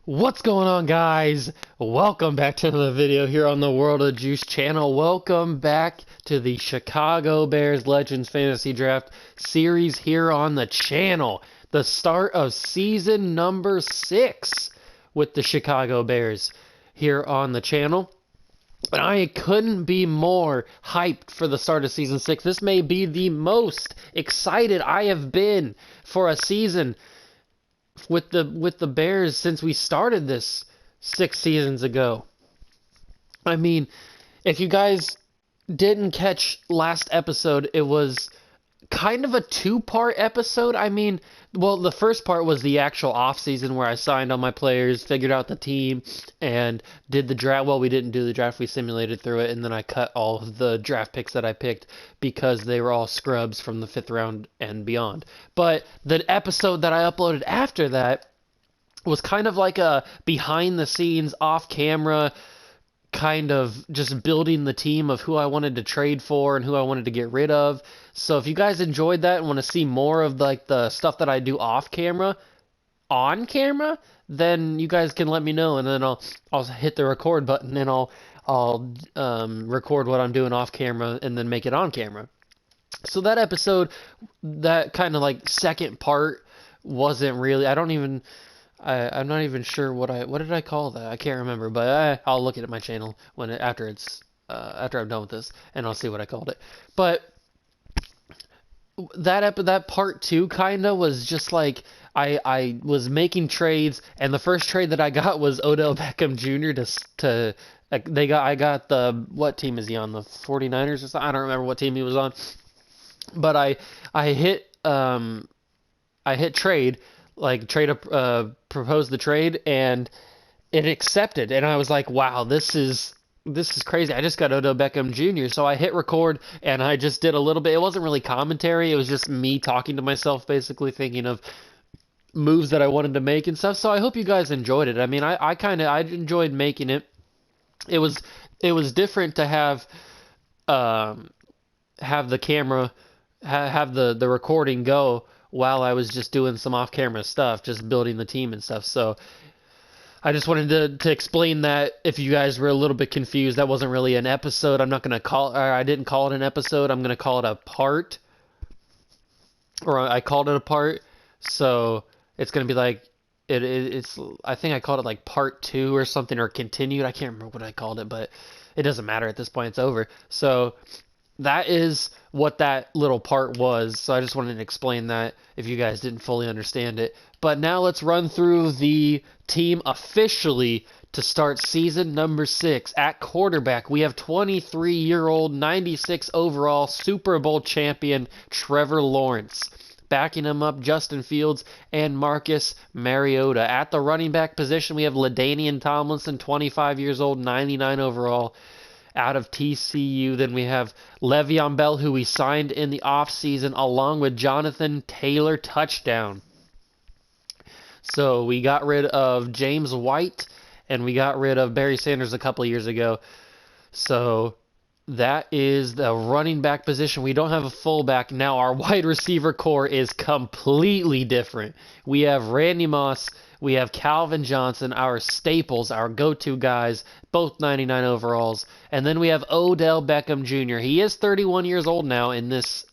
What's going on, guys? Welcome back to another video here on the World of Juice channel. Welcome back to the Chicago Bears Legends Fantasy Draft series here on the channel. The start of season number 6 with the Chicago Bears here on the channel. And I couldn't be more hyped for the start of season 6. This may be the most excited I have been for a season with the Bears since we started this 6 seasons ago. I mean, if you guys didn't catch last episode, it was kind of a two-part episode. I mean, well, the first part was the actual off-season where I signed all my players, figured out the team, and did the draft. Well, we didn't do the draft, we simulated through it, and then I cut all of the draft picks that I picked because they were all scrubs from the 5th round and beyond. But the episode that I uploaded after that was kind of like a behind-the-scenes, off-camera kind of just building the team of who I wanted to trade for and who I wanted to get rid of. So if you guys enjoyed that and want to see more of like the stuff that I do off camera, on camera, then you guys can let me know, and then I'll hit the record button and I'll record what I'm doing off camera and then make it on camera. So that episode, that kind of like second part wasn't really, I'm not even sure what did I call that? I can't remember, but I'll look at my channel after I'm done with this, and I'll see what I called it. But that part 2 kind of was just like I was making trades, and the first trade that I got was Odell Beckham Jr. I got the, what team is he on, the 49ers or something? I don't remember what team he was on, but I hit trade. Proposed the trade, and it accepted, and I was like, wow, this is crazy. I just got Odell Beckham Jr. So I hit record, and I just did a little bit. It wasn't really commentary, it was just me talking to myself, basically thinking of moves that I wanted to make and stuff. So I hope you guys enjoyed it. I mean, I enjoyed making it. It was different to have the camera, have the recording go while I was just doing some off-camera stuff, just building the team and stuff. So I just wanted to explain that if you guys were a little bit confused. That wasn't really an episode. I didn't call it an episode. I'm going to call it a part. Or I called it a part. So it's going to be like, it's, I think I called it like part 2 or something, or continued. I can't remember what I called it, but it doesn't matter at this point. It's over. So that is what that little part was. So I just wanted to explain that if you guys didn't fully understand it. But now let's run through the team officially to start season number 6. At quarterback, we have 23-year-old, 96 overall Super Bowl champion Trevor Lawrence. Backing him up, Justin Fields and Marcus Mariota. At the running back position, we have LaDainian Tomlinson, 25 years old, 99 overall, out of TCU. Then we have Le'Veon Bell, who we signed in the offseason, along with Jonathan Taylor, touchdown. So we got rid of James White, and we got rid of Barry Sanders a couple of years ago. So that is the running back position. We don't have a fullback. Now our wide receiver core is completely different. We have Randy Moss, we have Calvin Johnson, our staples, our go-to guys, both 99 overalls. And then we have Odell Beckham Jr. He is 31 years old now in this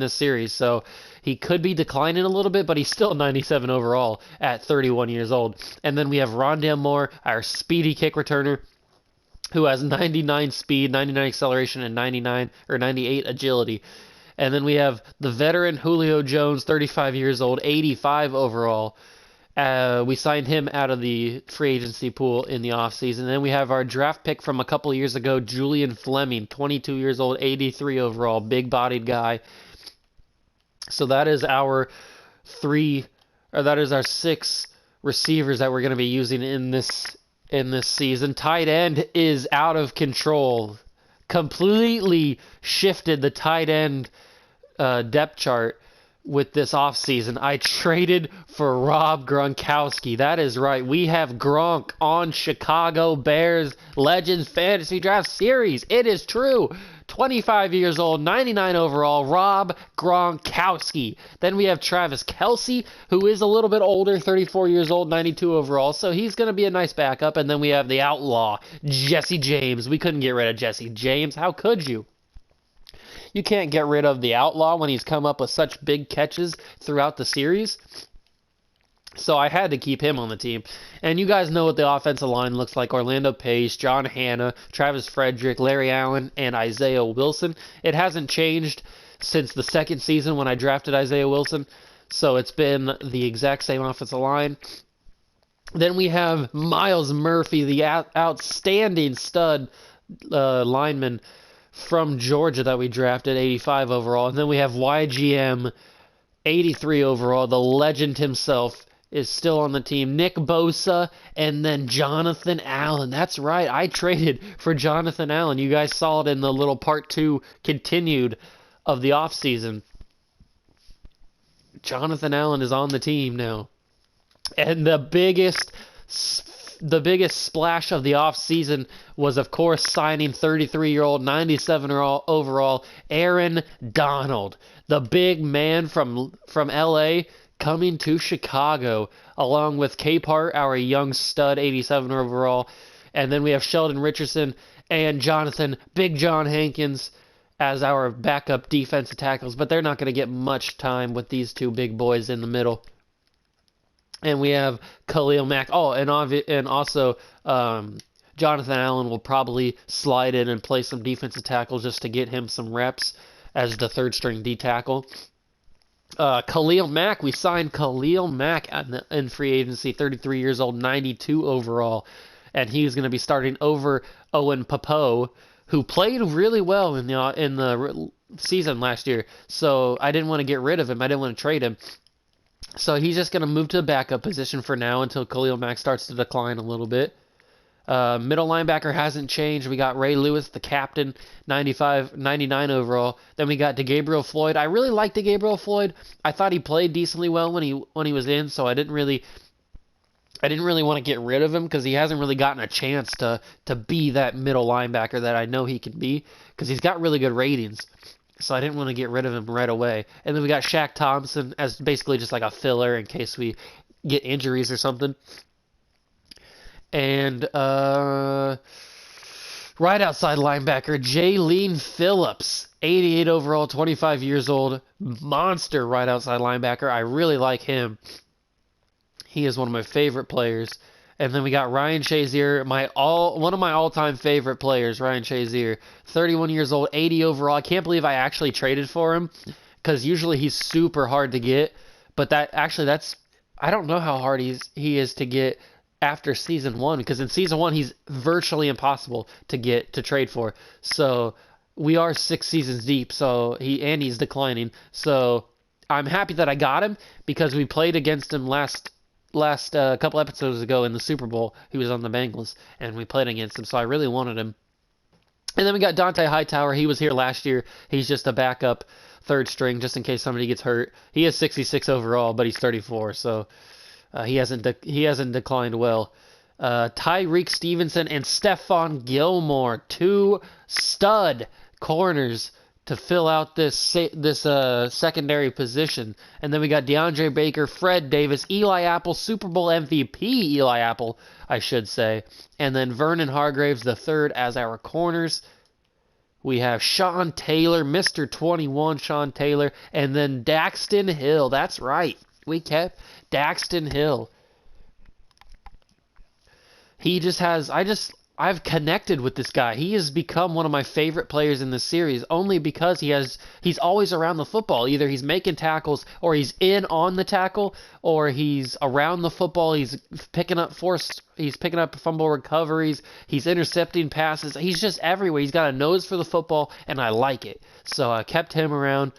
series, so he could be declining a little bit, but he's still 97 overall at 31 years old. And then we have Rondale Moore, our speedy kick returner, who has 99 speed, 99 acceleration, and 98 agility. And then we have the veteran Julio Jones, 35 years old, 85 overall. We signed him out of the free agency pool in the offseason. Then we have our draft pick from a couple of years ago, Julian Fleming, 22 years old, 83 overall, big-bodied guy. So that is our 6 receivers that we're going to be using in this season. Tight end is out of control. Completely shifted the tight end depth chart with this offseason. I traded for Rob Gronkowski. That is right. We have Gronk on Chicago Bears Legends Fantasy Draft Series. It is true. 25 years old, 99 overall, Rob Gronkowski. Then we have Travis Kelce, who is a little bit older, 34 years old, 92 overall, so he's going to be a nice backup. And then we have the outlaw, Jesse James. We couldn't get rid of Jesse James. How could you? You can't get rid of the outlaw when he's come up with such big catches throughout the series. So I had to keep him on the team. And you guys know what the offensive line looks like. Orlando Pace, John Hanna, Travis Frederick, Larry Allen, and Isaiah Wilson. It hasn't changed since the second season when I drafted Isaiah Wilson. So it's been the exact same offensive line. Then we have Myles Murphy, the outstanding stud lineman from Georgia that we drafted, 85 overall. And then we have YGM, 83 overall, the legend himself, is still on the team. Nick Bosa, and then Jonathan Allen. That's right, I traded for Jonathan Allen. You guys saw it in the little part 2 continued of the offseason. Jonathan Allen is on the team now. And the biggest splash of the offseason was, of course, signing 33-year-old, 97 overall Aaron Donald, the big man from L.A., coming to Chicago, along with Capehart, our young stud, 87 overall. And then we have Sheldon Richardson and Big John Hankins as our backup defensive tackles, but they're not going to get much time with these two big boys in the middle. And we have Khalil Mack. Oh, and also Jonathan Allen will probably slide in and play some defensive tackle just to get him some reps as the third-string D tackle. Khalil Mack, we signed Khalil Mack in free agency, 33 years old, 92 overall, and he's going to be starting over Owen Popo, who played really well in the season last year. So I didn't want to get rid of him. I didn't want to trade him. So he's just going to move to the backup position for now until Khalil Mack starts to decline a little bit. Middle linebacker hasn't changed. We got Ray Lewis, the captain, 99 overall. Then we got DeGabriel Floyd. I really liked DeGabriel Floyd. I thought he played decently well when he was in, so I didn't really want to get rid of him because he hasn't really gotten a chance to be that middle linebacker that I know he can be, because he's got really good ratings. So I didn't want to get rid of him right away. And then we got Shaq Thompson as basically just like a filler in case we get injuries or something. And right outside linebacker, Jaylene Phillips, 88 overall, 25 years old, monster right outside linebacker. I really like him. He is one of my favorite players. And then we got Ryan Shazier, one of my all-time favorite players, Ryan Shazier, 31 years old, 80 overall. I can't believe I actually traded for him, because usually he's super hard to get. But that's I don't know how hard he is to get after season 1, because in season 1 he's virtually impossible to trade for. So we are 6 seasons deep, so he's declining. So I'm happy that I got him, because we played against him last couple episodes ago in the Super Bowl. He was on the Bengals, and we played against him, so I really wanted him. And then we got Dante Hightower. He was here last year. He's just a backup third string, just in case somebody gets hurt. He is 66 overall, but he's 34, so he hasn't declined well. Tyreek Stevenson and Stephon Gilmore, 2 stud corners to fill out this secondary position. And then we got DeAndre Baker, Fred Davis, Eli Apple, Super Bowl MVP Eli Apple, I should say. And then Vernon Hargraves the third as our corners. We have Sean Taylor, Mr. 21 Sean Taylor, and then Daxton Hill. That's right. We kept Daxton Hill. I've connected with this guy. He has become one of my favorite players in this series, only because he's always around the football. Either he's making tackles, or he's in on the tackle, or he's around the football. He's picking up fumble recoveries. He's intercepting passes. He's just everywhere. He's got a nose for the football, and I like it. So I kept him around.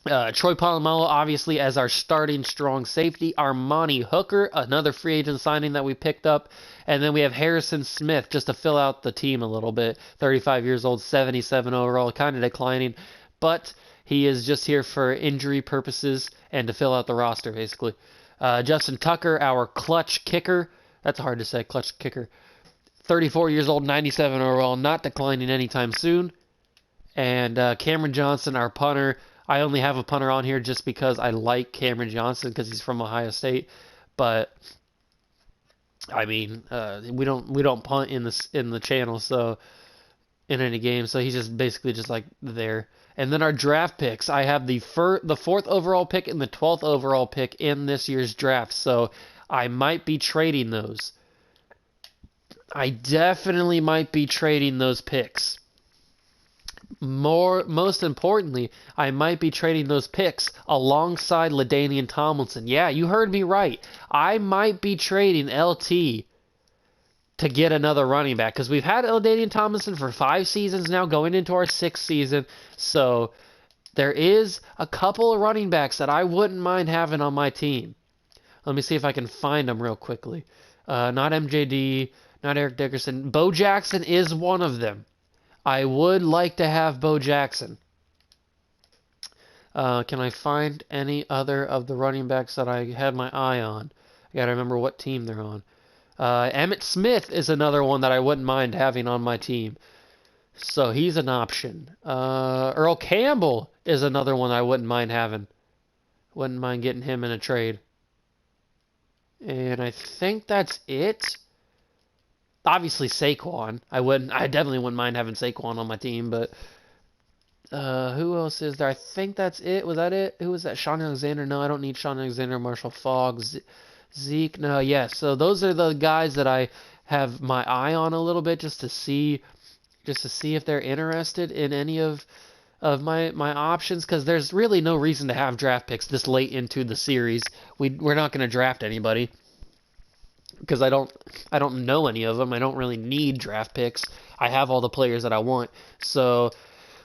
Troy Polamalu, obviously, as our starting strong safety. Armani Hooker, another free agent signing that we picked up. And then we have Harrison Smith, just to fill out the team a little bit. 35 years old, 77 overall, kind of declining. But he is just here for injury purposes and to fill out the roster, basically. Justin Tucker, our clutch kicker. That's hard to say, clutch kicker. 34 years old, 97 overall, not declining anytime soon. And Cameron Johnson, our punter. I only have a punter on here just because I like Cameron Johnson because he's from Ohio State. But I mean, we don't punt in the channel, so in any game. So he's just basically just like there. And then our draft picks, I have the 4th overall pick and the 12th overall pick in this year's draft. So I might be trading those. I definitely might be trading those picks. Most importantly, I might be trading those picks alongside LaDainian Tomlinson. Yeah, you heard me right. I might be trading LT to get another running back because we've had LaDainian Tomlinson for 5 seasons now, going into our 6th season. So there is a couple of running backs that I wouldn't mind having on my team. Let me see if I can find them real quickly. Not MJD, not Eric Dickerson. Bo Jackson is one of them. I would like to have Bo Jackson. Can I find any other of the running backs that I had my eye on? I gotta remember what team they're on. Emmitt Smith is another one that I wouldn't mind having on my team. So he's an option. Earl Campbell is another one I wouldn't mind having. Wouldn't mind getting him in a trade. And I think that's it. Obviously Saquon. I definitely wouldn't mind having Saquon on my team, but who else is there? I think that's it. Was that it? Who was that? Sean Alexander? No, I don't need Sean Alexander. Marshall Faulk. Zeke? No, yes. So those are the guys that I have my eye on a little bit just to see if they're interested in any of my options, because there's really no reason to have draft picks this late into the series. We're not going to draft anybody because I don't know any of them. I don't really need draft picks. I have all the players that I want. So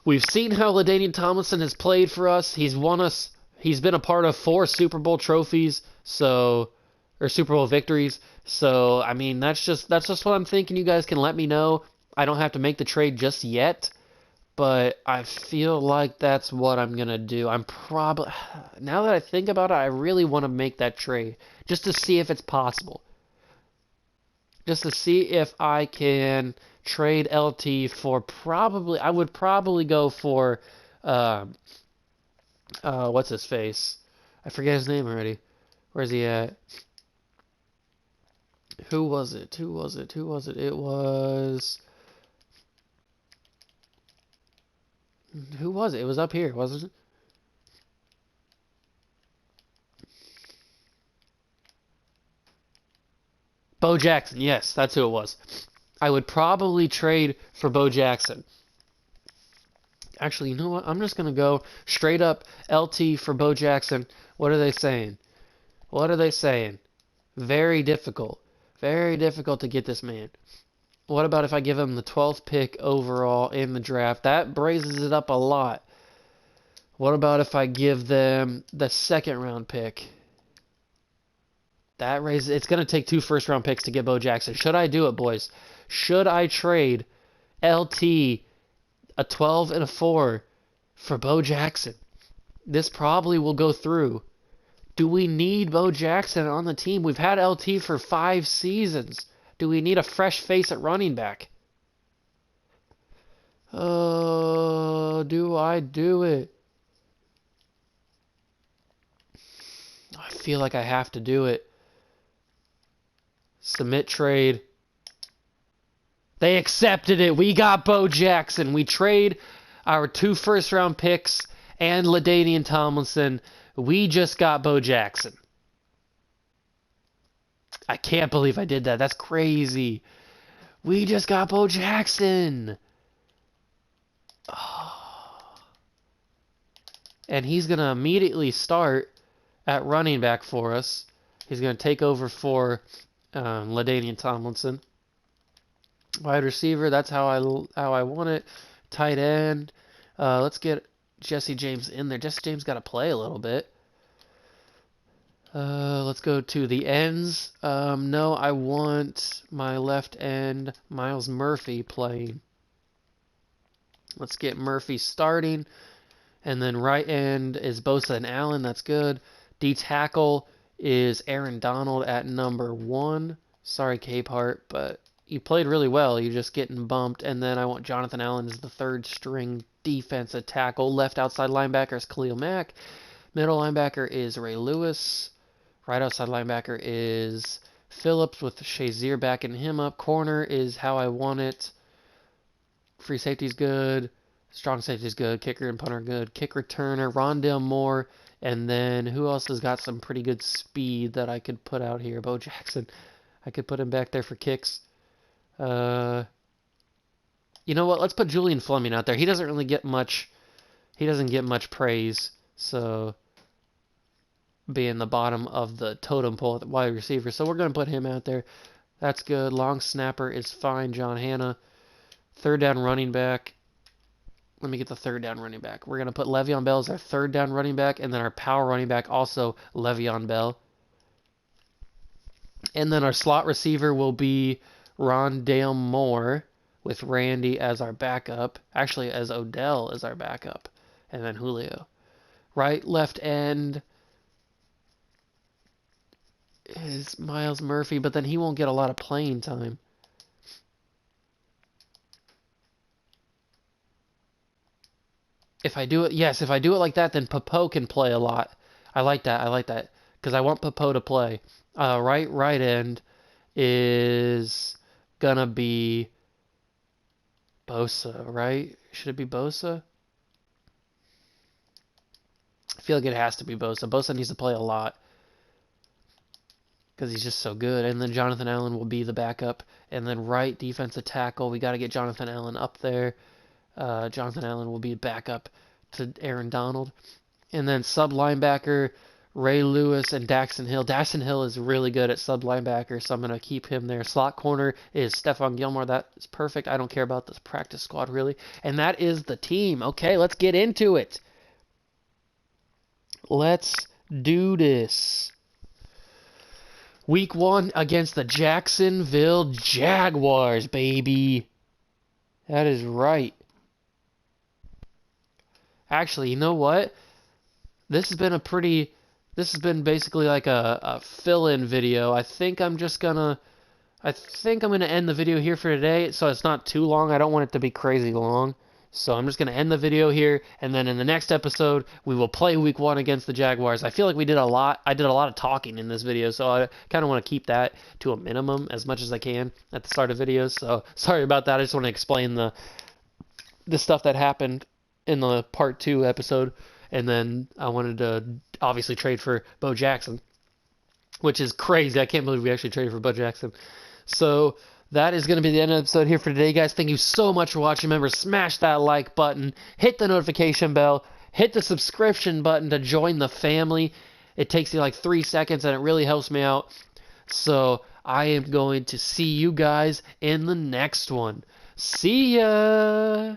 we've seen how LaDainian Tomlinson has played for us. He's been a part of 4 Super Bowl trophies, or Super Bowl victories. So I mean, that's just what I'm thinking. You guys can let me know. I don't have to make the trade just yet, but I feel like that's what I'm gonna do. Now that I think about it, I really want to make that trade just to see if it's possible. Just to see if I can trade LT for I would probably go for, what's his face? I forget his name already. Where's he at? Who was it? It was... Who was it? It was up here, wasn't it? Bo Jackson, yes, that's who it was. I would probably trade for Bo Jackson. Actually, you know what? I'm just going to go straight up LT for Bo Jackson. What are they saying? What are they saying? Very difficult. Very difficult to get this man. What about if I give him the 12th pick overall in the draft? That raises it up a lot. What about if I give them the 2nd round pick? It's going to take 2 first-round picks to get Bo Jackson. Should I do it, boys? Should I trade LT, a 12 and a 4, for Bo Jackson? This probably will go through. Do we need Bo Jackson on the team? We've had LT for 5 seasons. Do we need a fresh face at running back? Oh, do I do it? I feel like I have to do it. Submit trade. They accepted it. We got Bo Jackson. We trade our 2 first-round picks and LaDainian Tomlinson. We just got Bo Jackson. I can't believe I did that. That's crazy. We just got Bo Jackson. Oh. And he's going to immediately start at running back for us. He's going to take over for LaDainian Tomlinson. Wide receiver, that's how I want it. Tight end. Let's get Jesse James in there. Jesse James got to play a little bit. Let's go to the ends. No, I want my left end, Miles Murphy, playing. Let's get Murphy starting. And then right end is Bosa and Allen. That's good. D tackle is Aaron Donald at number 1. Sorry, Capehart, but you played really well. You're just getting bumped. And then I want Jonathan Allen as the third string defensive tackle. Left outside linebacker is Khalil Mack. Middle linebacker is Ray Lewis. Right outside linebacker is Phillips with Shazier backing him up. Corner is how I want it. Free safety's good. Strong safety's good. Kicker and punter good. Kick returner, Rondale Moore. And then who else has got some pretty good speed that I could put out here? Bo Jackson. I could put him back there for kicks. You know what? Let's put Julian Fleming out there. He doesn't really get much. He doesn't get much praise. So being the bottom of the totem pole at the wide receiver. So we're going to put him out there. That's good. Long snapper is fine. John Hanna. Third down running back. Let me get the third down running back. We're going to put Le'Veon Bell as our third down running back, and then our power running back also Le'Veon Bell. And then our slot receiver will be Rondale Moore with Randy as our backup. Actually, as Odell as our backup. And then Julio. Right, left end is Miles Murphy, but then he won't get a lot of playing time. If I do it, yes, if I do it like that, then Popo can play a lot. I like that, because I want Popo to play. Right end is gonna be Bosa, right? Should it be Bosa? I feel like it has to be Bosa. Bosa needs to play a lot because he's just so good. And then Jonathan Allen will be the backup. And then right defensive tackle, we got to get Jonathan Allen up there. Jonathan Allen will be backup to Aaron Donald. And then sub linebacker, Ray Lewis and Daxton Hill. Daxton Hill is really good at sub linebacker, so I'm going to keep him there. Slot corner is Stephon Gilmore. That is perfect. I don't care about this practice squad, really. And that is the team. Okay, let's get into it. Let's do this. Week 1 against the Jacksonville Jaguars, baby. That is right. Actually, you know what? This has been basically like a fill-in video. I think I'm gonna end the video here for today, so it's not too long. I don't want it to be crazy long. So I'm just going to end the video here, and then in the next episode, we will play Week 1 against the Jaguars. I feel like we did a lot. I did a lot of talking in this video, so I kind of want to keep that to a minimum as much as I can at the start of videos. So sorry about that. I just want to explain the stuff that happened in the Part 2 episode, and then I wanted to obviously trade for Bo Jackson, which is crazy. I can't believe we actually traded for Bo Jackson. So that is going to be the end of the episode here for today, guys. Thank you so much for watching. Remember, smash that like button, hit the notification bell, hit the subscription button to join the family. It takes you like 3 seconds, and it really helps me out. So I am going to see you guys in the next one. See ya!